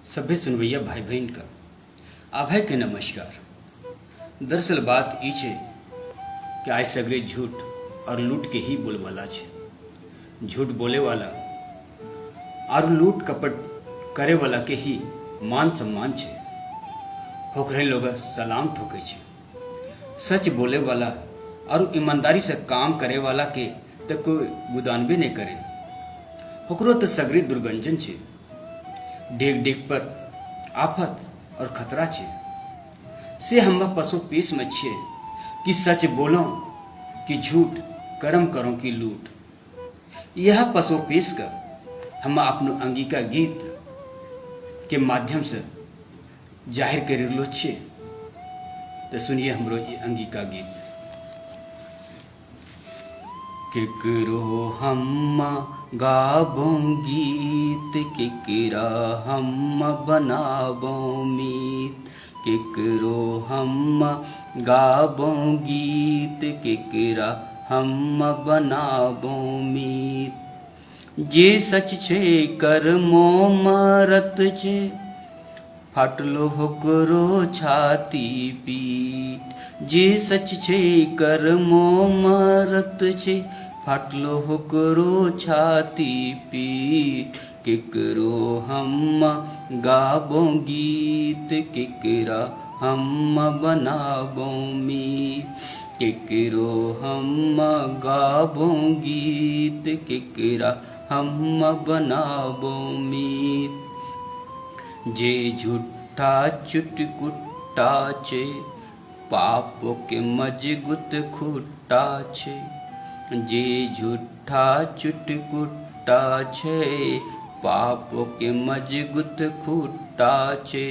सभे सुनवैया भाई बहन का आभाय के नमस्कार। दरअसल बात ई छे कि आज सगरे झूठ और लूट के ही बोलवाला छे। झूठ बोले वाला और लूट कपट करे वाला के ही मान सम्मान छे। होकरे लोग सलाम ठोके छे। सच बोले वाला और ईमानदारी से काम करे वाला के तो कोई गुदान भी नहीं करे। होकरो तो सगरी दुर्गंजन छे। डेग डेग पर आफत और खतरा छे। से हम पशु पीस में छे कि सच बोलो कि झूठ, कर्म करो कि लूट। यह पशु पीस का हम अपनो अंगिका गीत के माध्यम से जाहिर कर लो छे। तो सुनिए हमरो ये अंगिका गीत। केकरो हम गाबो गीत, केकरा हम बनाबो मीत। केकरो हम गाबो गीत, केकरा हम बनाबो मीत। जे सच छे कर्मो मरत छे, फाटलो होकरो छाती पीट। जे सच छे कर्मो मरत छे, फाटलो होकरो छाती पीट। केकरो हम गाबो गीत, केकरा हम बनाबो मीत। केकरो हम गाबो गीत, केकरा हम बनाबो मीत। जे झूठा चुटकुट्टा छे, पापों के मजगुत खुट्टा छे। जे झूठा चुटकुट्टा छे, पापों के मजगुत खुट्टा छे।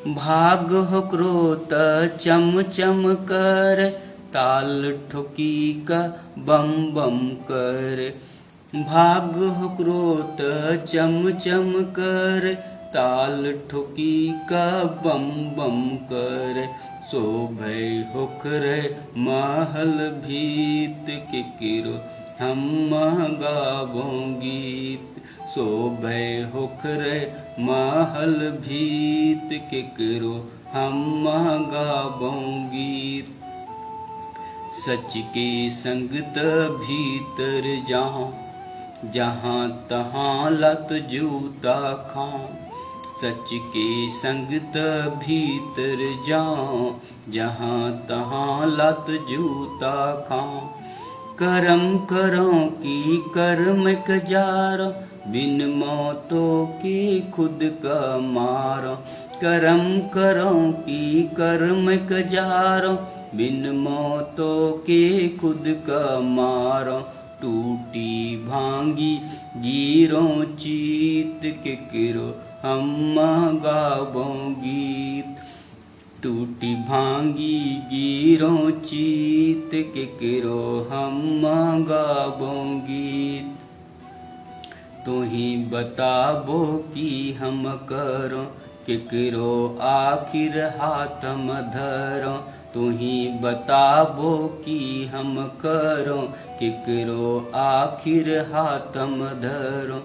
भाग होकरो त चम चम कर, ताल ठोकी का बम बम कर। भाग होकरो त चम चम कर, ताल ठोकी का बम बम कर। शोभै होकरे महल भीत, केकरो हम गाबो गीत। शोभै होकरे महल भीत, केकरो हम गाबो गीत। सच के संगत भीतर जाऊं, जहाँ तहाँ लत जूता खाऊं। सच के संगत भीतर जाऊं, जहाँ तहाँ लत जूता खाऊं। कर्म करो कि कर्म कजारो, बिन मौतों के खुद का मारो। कर्म करो कि कर्म कजारो, बिन मौतों के खुद का मारो। टूटी भांगी गिरो चीत, केकरो हम गाबो गीत। टूटी भांगी गिरो चीत, केकरो हम गाबो गीत। तुही बताबो कि हम करो, केकरो आखिर हाथम धरो। तुही बताबो कि हम करो, केकरो आखिर हाथम धरो।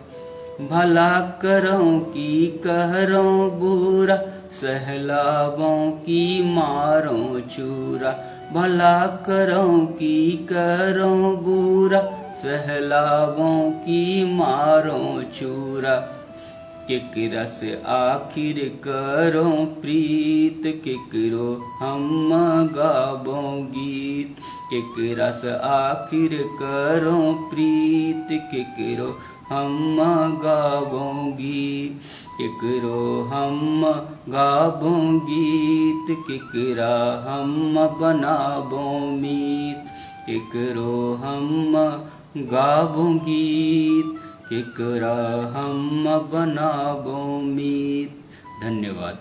भला करो कि करो बुरा, सहलावो कि मारो छुरा। भला करो कि करो बुरा, सहलावो कि मारो छुरा। केकरा से आखिर करो प्रीत, केकरो हम गाबो गीत। केकरा से आखिर करो प्रीत, केकरो हम गाबो गीत। केकरो हम गाबो गीत, केकरा हम बनाबो मीत। केकरो हम गाबो गीत, केकरा हम बनाबो मीत। धन्यवाद।